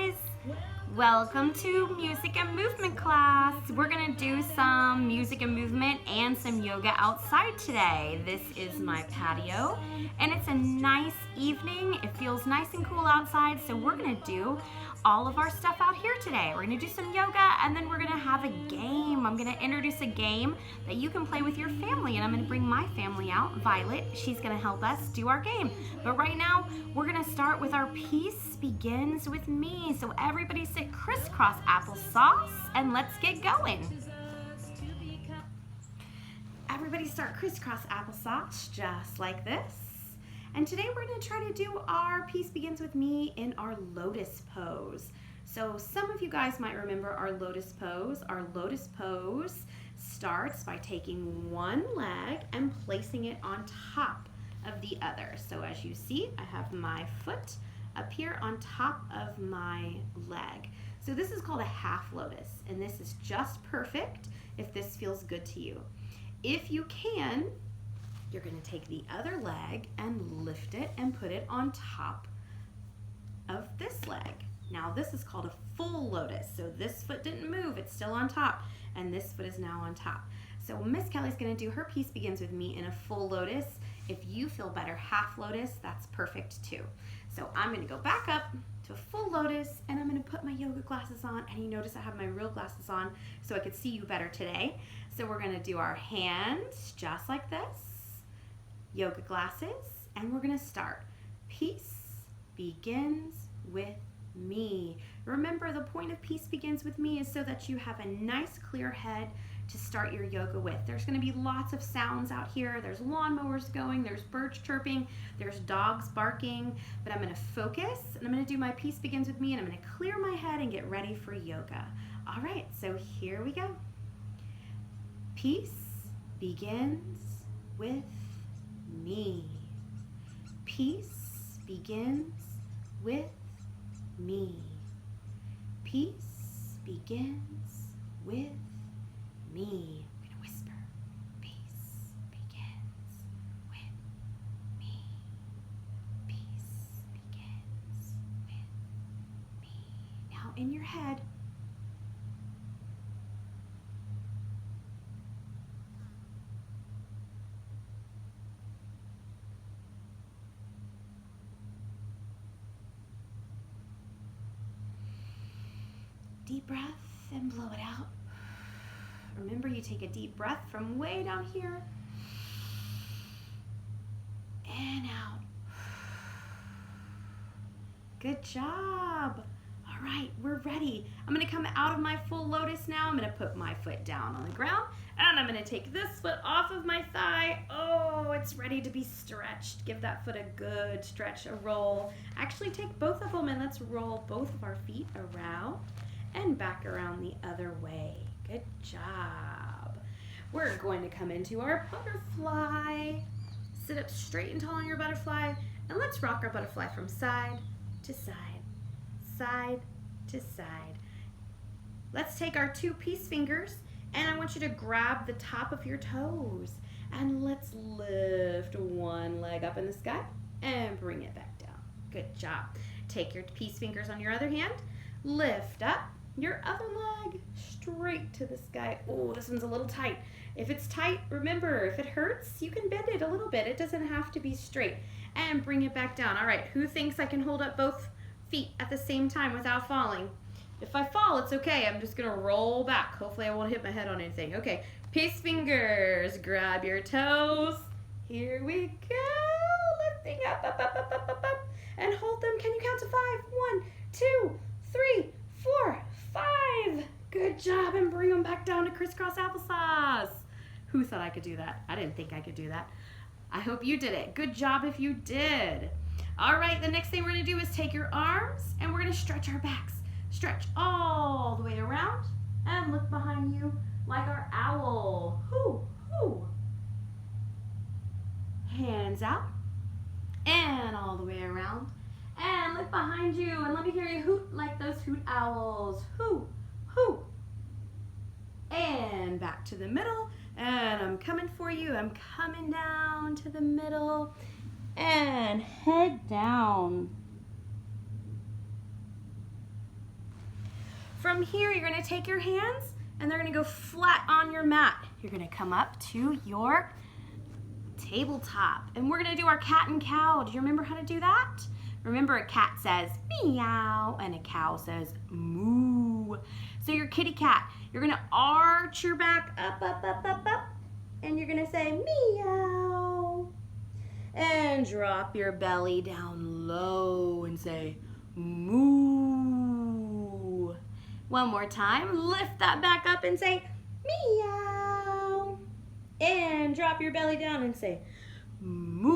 guys! Welcome to music and movement class. We're gonna do some music and movement and some yoga outside today. This is my patio and it's a nice evening. It feels nice and cool outside, so we're gonna do all of our stuff out here today. We're gonna do some yoga and then we're gonna have a game. I'm gonna introduce a game that you can play with your family, and I'm gonna bring my family out. Violet, she's gonna help us do our game. But right now, we're gonna start with our Peace Begins With Me. So everybody sit crisscross applesauce and let's get going. Everybody start crisscross applesauce just like this. And today we're going to try to do our Peace Begins With Me in our lotus pose. So some of you guys might remember our lotus pose. Our lotus pose starts by taking one leg and placing it on top of the other. So as you see, I have my foot up here on top of my leg. So this is called a half lotus, and this is just perfect if this feels good to you. If you can, you're going to take the other leg and lift it and put it on top of this leg. Now this is called a full lotus. So this foot didn't move, it's still on top, and this foot is now on top. So Miss Kelley's going to do her Peace Begins With Me in a full lotus. If you feel better half lotus, that's perfect too. So I'm going to go back up to a full lotus, and I'm going to put my yoga glasses on, and you notice I have my real glasses on so I could see you better today. So we're going to do our hands just like this, yoga glasses, and we're going to start. Peace begins with me. Remember, the point of Peace Begins With Me is so that you have a nice clear head to start your yoga with. There's going to be lots of sounds out here. There's lawnmowers going, there's birds chirping, there's dogs barking, but I'm going to focus and I'm going to do my Peace Begins With Me, and I'm going to clear my head and get ready for yoga. All right, so here we go. Peace begins with me. Peace begins with me. Peace begins with me. I'm going to whisper. Peace begins with me. Peace begins with me. Now in your head, deep breath and blow it out. Remember, you take a deep breath from way down here and out. Good job. All right, we're ready. I'm going to come out of my full lotus now. I'm going to put my foot down on the ground, and I'm going to take this foot off of my thigh. Oh, it's ready to be stretched. Give that foot a good stretch, a roll. Actually, take both of them and let's roll both of our feet around and back around the other way. Good job. We're going to come into our butterfly. Sit up straight and tall on your butterfly, and let's rock our butterfly from side to side, side to side. Let's take our two peace fingers, and I want you to grab the top of your toes, and let's lift one leg up in the sky and bring it back down. Good job. Take your peace fingers on your other hand, lift up your other leg straight to the sky. Oh, this one's a little tight. If it's tight, remember, if it hurts, you can bend it a little bit. It doesn't have to be straight. And bring it back down. All right, who thinks I can hold up both feet at the same time without falling? If I fall, it's okay. I'm just gonna roll back. Hopefully I won't hit my head on anything. Okay, peace fingers, grab your toes. Here we go. Lifting up, up, up, up, up, up, up. And hold them. Can you count to 5? 1, 2, 3, 4, 5. Good job, and bring them back down to crisscross applesauce. Who thought I could do that? I didn't think I could do that. I hope you did it. Good job if you did. All right, the next thing we're gonna do is take your arms and we're gonna stretch our backs. Stretch all the way around and look behind you like our owl. Hoo, hoo. Hands out and all the way around. And look behind you and let me hear you hoot like those hoot owls. Hoo, hoo. And back to the middle. And I'm coming for you. I'm coming down to the middle. And head down. From here, you're gonna take your hands and they're gonna go flat on your mat. You're gonna come up to your tabletop and we're gonna do our cat and cow. Do you remember how to do that? Remember, a cat says meow and a cow says moo. So your kitty cat, you're gonna arch your back up, up, up, up, up, and you're gonna say meow. And drop your belly down low and say moo. One more time, lift that back up and say meow. And drop your belly down and say moo.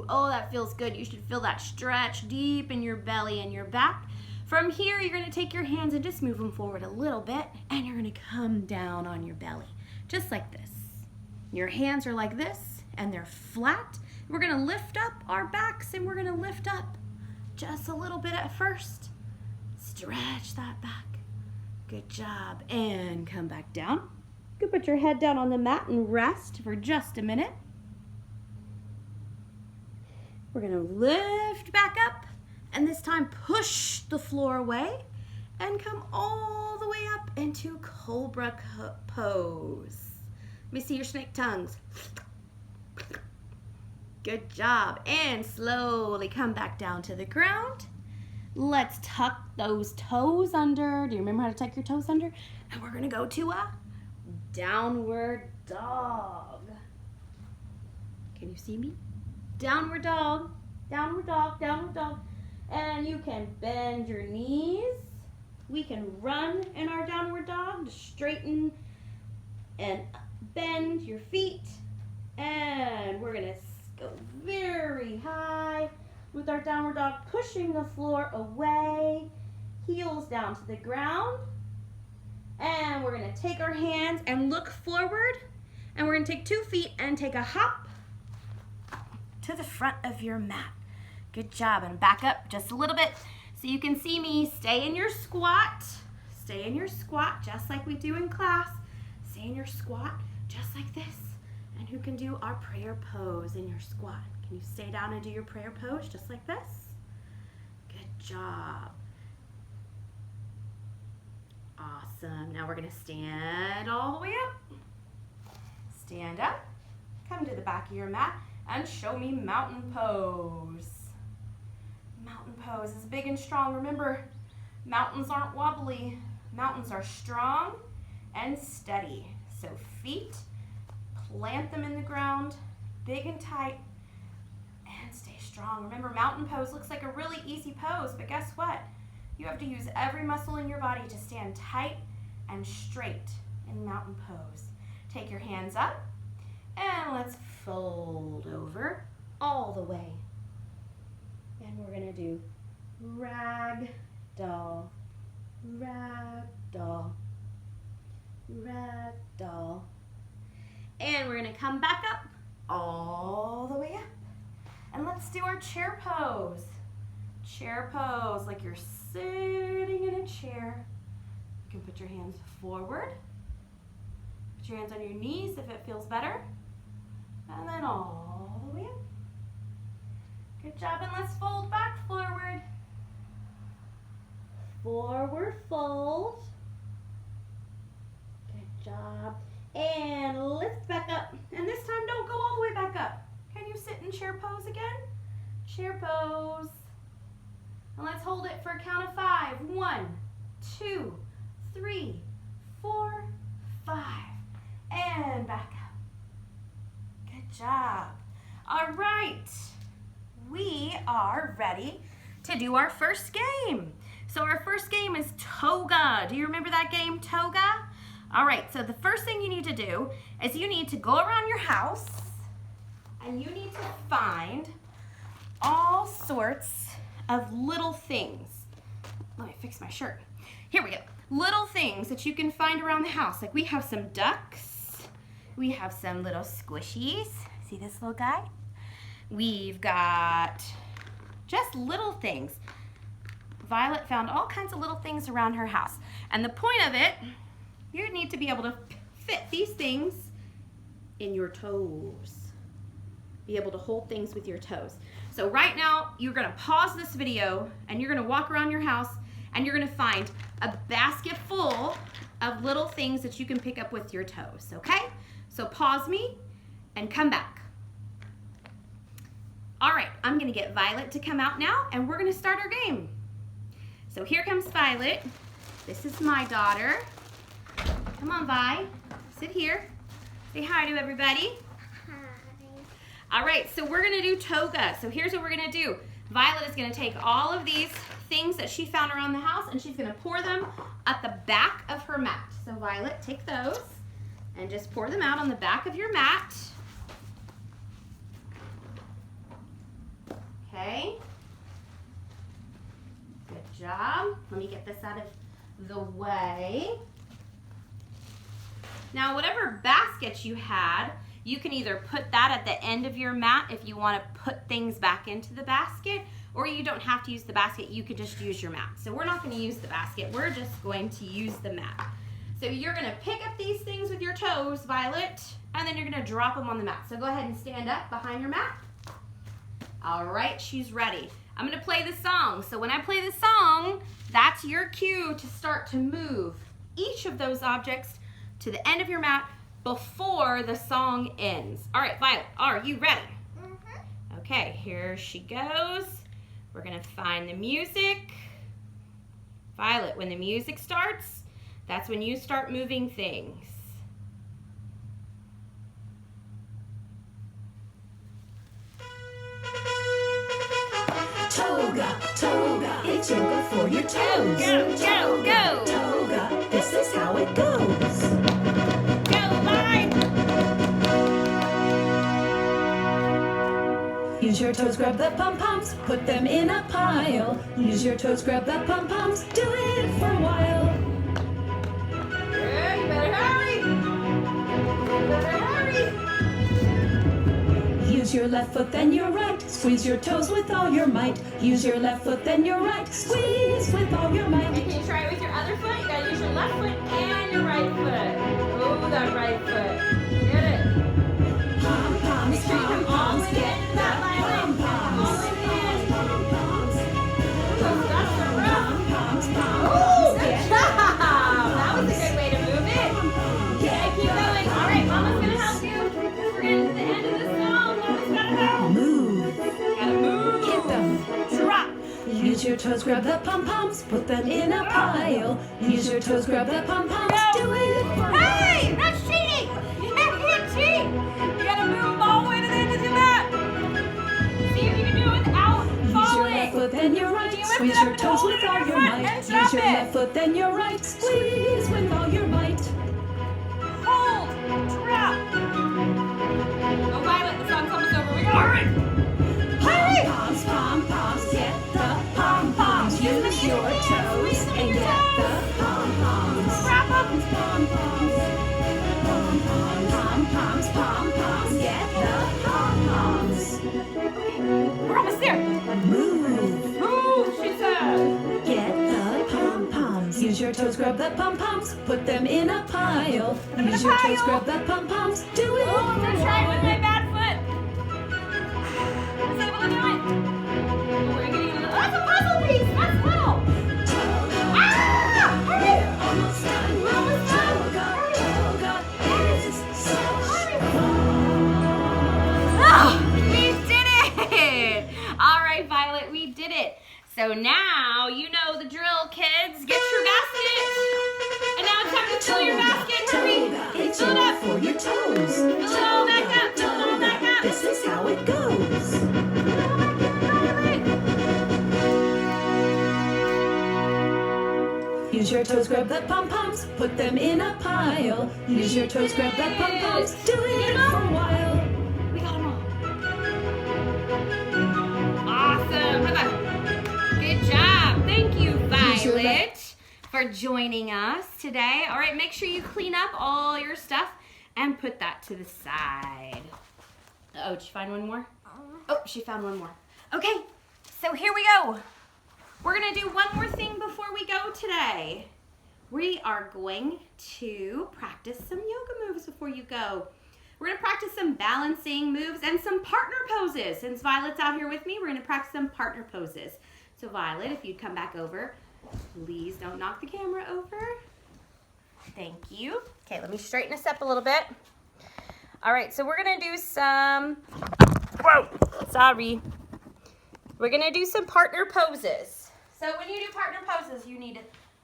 Oh, that feels good. You should feel that stretch deep in your belly and your back. From here, you're gonna take your hands and just move them forward a little bit, and you're gonna come down on your belly, just like this. Your hands are like this, and they're flat. We're gonna lift up our backs, and we're gonna lift up just a little bit at first. Stretch that back. Good job. And come back down. You can put your head down on the mat and rest for just a minute. We're gonna lift back up and this time push the floor away and come all the way up into cobra pose. Let me see your snake tongues. Good job. And slowly come back down to the ground. Let's tuck those toes under. Do you remember how to tuck your toes under? And we're gonna go to a downward dog. Can you see me? Downward dog, downward dog, downward dog. And you can bend your knees. We can run in our downward dog to straighten and bend your feet. And we're gonna go very high with our downward dog, pushing the floor away, heels down to the ground. And we're gonna take our hands and look forward. And we're gonna take 2 feet and take a hop to the front of your mat. Good job. And back up just a little bit so you can see me. Stay in your squat. Stay in your squat just like we do in class. Stay in your squat just like this. And who can do our prayer pose in your squat? Can you stay down and do your prayer pose just like this? Good job. Awesome. Now we're going to stand all the way up. Stand up. Come to the back of your mat and show me mountain pose. Mountain pose is big and strong. Remember, mountains aren't wobbly. Mountains are strong and steady. So feet, plant them in the ground, big and tight, and stay strong. Remember, mountain pose looks like a really easy pose, but guess what? You have to use every muscle in your body to stand tight and straight in mountain pose. Take your hands up, and let's fold over all the way. And we're gonna do rag doll, rag doll, rag doll. And we're gonna come back up all the way up. And let's do our chair pose. Chair pose, like you're sitting in a chair. You can put your hands forward. Put your hands on your knees if it feels better. And then all the way up. Good job, and let's fold back forward. Forward fold. Good job. And lift back up. And this time don't go all the way back up. Can you sit in chair pose again? Chair pose. And let's hold it for a count of 5. 1, 2, 3, 4, 5. And back up. Good job. All right. We are ready to do our first game. So our first game is toga. Do you remember that game, toga? All right, so the first thing you need to do is you need to go around your house and you need to find all sorts of little things. Let me fix my shirt. Here we go. Little things that you can find around the house. Like we have some ducks. We have some little squishies. See this little guy? We've got just little things. Violet found all kinds of little things around her house. And the point of it, you need to be able to fit these things in your toes. Be able to hold things with your toes. So right now, you're gonna pause this video and you're gonna walk around your house and you're gonna find a basket full of little things that you can pick up with your toes, okay? So pause me and come back. All right, I'm gonna get Violet to come out now, and we're gonna start our game. So here comes Violet. This is my daughter. Come on, Vi, sit here. Say hi to everybody. Hi. All right, so we're gonna do toga. So here's what we're gonna do. Violet is gonna take all of these things that she found around the house, and she's gonna pour them at the back of her mat. So Violet, take those and just pour them out on the back of your mat. Okay. Good job. Let me get this out of the way. Now, whatever basket you had, you can either put that at the end of your mat if you want to put things back into the basket, or you don't have to use the basket, you could just use your mat. So we're not going to use the basket, we're just going to use the mat. So you're going to pick up these things with your toes, Violet, and then you're going to drop them on the mat. So go ahead and stand up behind your mat. All right, she's ready. I'm going to play the song. So when I play the song, that's your cue to start to move each of those objects to the end of your mat before the song ends. All right, Violet, are you ready? Mm-hmm. Okay, here she goes. We're gonna find the music. Violet, when the music starts, that's when you start moving things. Toga, toga, it's yoga for your toes. Go, go, go! Toga, this is how it goes. Go, Vi! Use your toes, grab the pom-poms, put them in a pile. Use your toes, grab the pom-poms, do it for a while. Yeah, you better hurry! You better hurry! Use your left foot, then your right. Squeeze your toes with all your might. Use your left foot, then your right. Squeeze with all your might. And can you try it with your other foot? You gotta use your left foot and your right foot. Oh, that right foot. Get it. Pom-poms, Make sure you come all the way get in. the That line, all the way in. pom-poms. Oh, that's the rough. Pom-poms, Oh, pom-poms, good get job. That was a good way to move it. Okay, keep going. All right, Mama's gonna help you. We're getting to the end of the song. Mama's gotta go. move. Gotta move. Hit them. Drop. Use your toes, grab the pom-poms, put them in a pile. Use your toes, grab the pom-poms, do it for a while. Hey, that's cheating. You can't cheat. You gotta move all the way to the end of the mat. See if you can do it without Use your falling. left foot, then your right. You lift Squeeze it up your and toes hold with it in all your your foot might. and Use drop your it. left foot, then your right. Squeeze with all your might. Hold. Drop. Go, Violet. The song's almost over. We gotta hurry. Hurry. Pom-poms, pom-poms, get the pom-poms. Use your toes and get the pom-poms. Wrap up. Pom-poms, pom-poms, pom-poms, get the pom-poms. We're almost there. Move. Move, she said. Get the pom-poms. Use your toes, grab the pom-poms, put them in a pile. in a Use your toes, pile. grab the pom-poms, do it. Oh, I'm gonna try it with my bad foot. I was able to do it. Oh, we're getting a little. That's a puzzle piece. That's little. Ah! Hurry. Almost done. We're almost done. Toga is so Oh, we did it! All right, Violet, we did it. So now you know the drill, kids. Get your basket. And now it's time to fill your basket. Hurry. It's Fill it up. for your toes. Fill it all back up. Fill it all back up. This is how it goes. Use your toes, grab the pom-poms, put them in a pile. Use your toes, grab the pom-poms, do it for a while. We got them all. Awesome. High five. Good job. Thank you, Violet, for joining us today. All right, make sure you clean up all your stuff and put that to the side. Oh, did you find one more? Oh, she found one more. Okay, so here we go. We're gonna do one more thing before we go today. We are going to practice some yoga moves before you go. We're gonna practice some balancing moves and some partner poses. Since Violet's out here with me, we're gonna practice some partner poses. So Violet, if you'd come back over Please don't knock the camera over. Thank you. Okay, let me straighten this up a little bit. All right, so we're gonna do some, whoa, sorry. We're gonna do some partner poses. So when you do partner poses, you need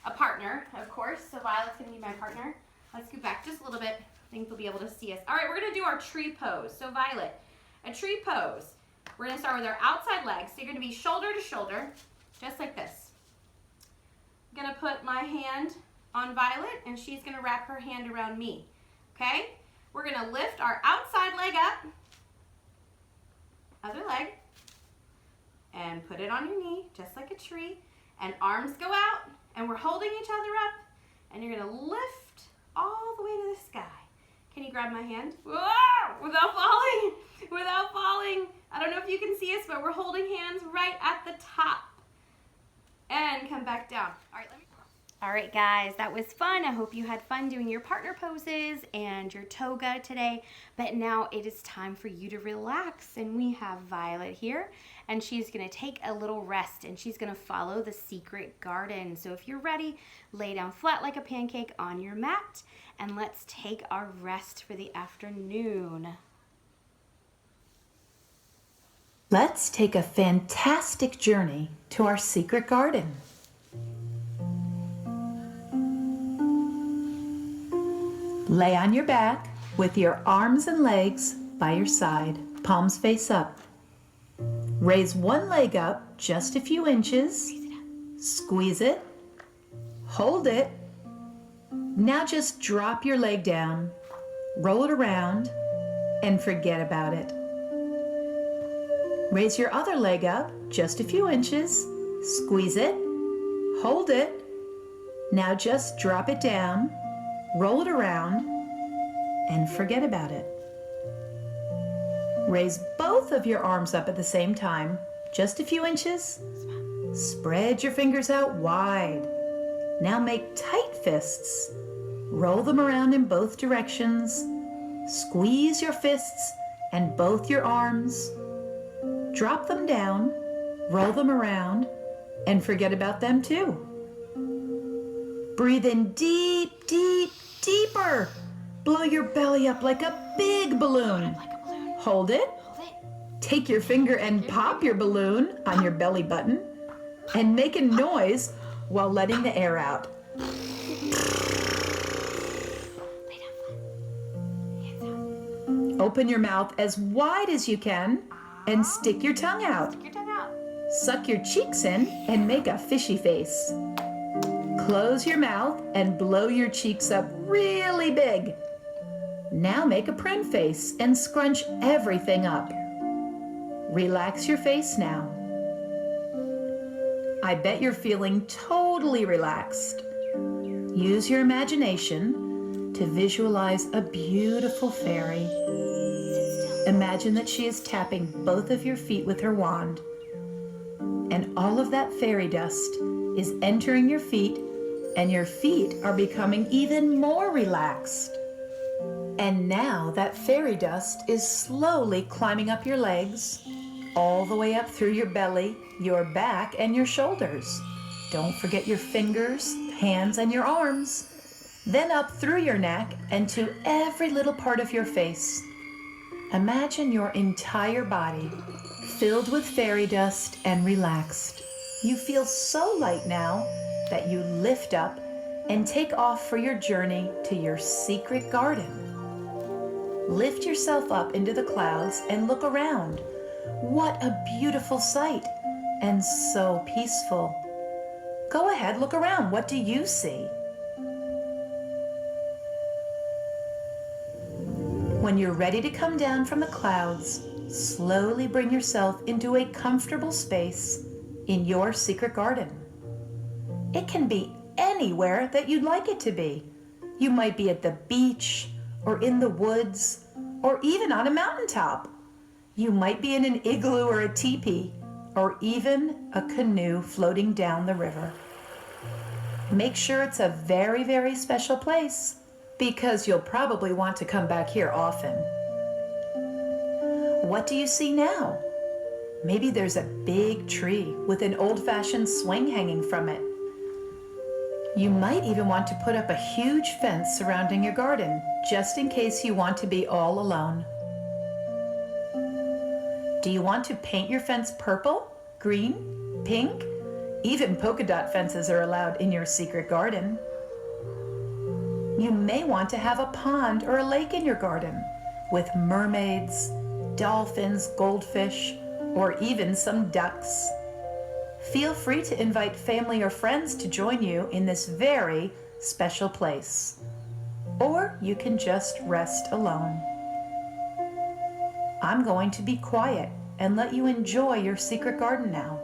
a partner, of course. So Violet's gonna be my partner. Let's go back just a little bit. I think they'll be able to see us. All right, we're gonna do our tree pose. So Violet, a tree pose. We're gonna start with our outside legs. So you're gonna be shoulder to shoulder, just like this. I'm gonna put my hand on Violet, and she's gonna wrap her hand around me, okay? We're gonna lift our outside leg up, other leg, and put it on your knee, just like a tree, and arms go out, and we're holding each other up, and you're gonna lift all the way to the sky. Can you grab my hand? Whoa! Without falling, without falling. I don't know if you can see us, but we're holding hands right at the top. And come back down. All right, guys, that was fun. I hope you had fun doing your partner poses and your toga today. But now it is time for you to relax. And we have Violet here, and she's gonna take a little rest, and she's gonna follow the secret garden. So if you're ready, lay down flat like a pancake on your mat, and let's take our rest for the afternoon. Let's take a fantastic journey to our secret garden. Lay on your back with your arms and legs by your side, palms face up. Raise one leg up just a few inches. Squeeze it. Hold it. Now just drop your leg down, roll it around, and forget about it. Raise your other leg up just a few inches. Squeeze it. Hold it. Now just drop it down, roll it around, and forget about it. Raise both of your arms up at the same time, just a few inches. Spread your fingers out wide. Now make tight fists. Roll them around in both directions. Squeeze your fists and both your arms. Drop them down, roll them around, and forget about them too. Breathe in deep, deep, deeper. Blow your belly up like a big balloon. Hold it. Take your finger and pop your balloon on your belly button and make a noise while letting the air out. Open your mouth as wide as you can and stick your tongue out. Suck your cheeks in and make a fishy face. Close your mouth and blow your cheeks up really big. Now make a prin face and scrunch everything up. Relax your face now. I bet you're feeling totally relaxed. Use your imagination to visualize a beautiful fairy. Imagine that she is tapping both of your feet with her wand. And all of that fairy dust is entering your feet, and your feet are becoming even more relaxed. And now that fairy dust is slowly climbing up your legs, all the way up through your belly, your back, and your shoulders. Don't forget your fingers, hands, and your arms. Then up through your neck and to every little part of your face. Imagine your entire body filled with fairy dust and relaxed. You feel so light now that you lift up and take off for your journey to your secret garden. Lift yourself up into the clouds and look around. What a beautiful sight, and so peaceful. Go ahead, look around. What do you see? When you're ready to come down from the clouds, slowly bring yourself into a comfortable space in your secret garden. It can be anywhere that you'd like it to be. You might be at the beach, or in the woods, or even on a mountaintop. You might be in an igloo or a teepee, or even a canoe floating down the river. Make sure it's a very, very special place, because you'll probably want to come back here often. What do you see now? Maybe there's a big tree with an old-fashioned swing hanging from it. You might even want to put up a huge fence surrounding your garden, just in case you want to be all alone. Do you want to paint your fence purple, green, pink? Even polka dot fences are allowed in your secret garden. You may want to have a pond or a lake in your garden with mermaids, dolphins, goldfish, or even some ducks. Feel free to invite family or friends to join you in this very special place. Or you can just rest alone. I'm going to be quiet and let you enjoy your secret garden now.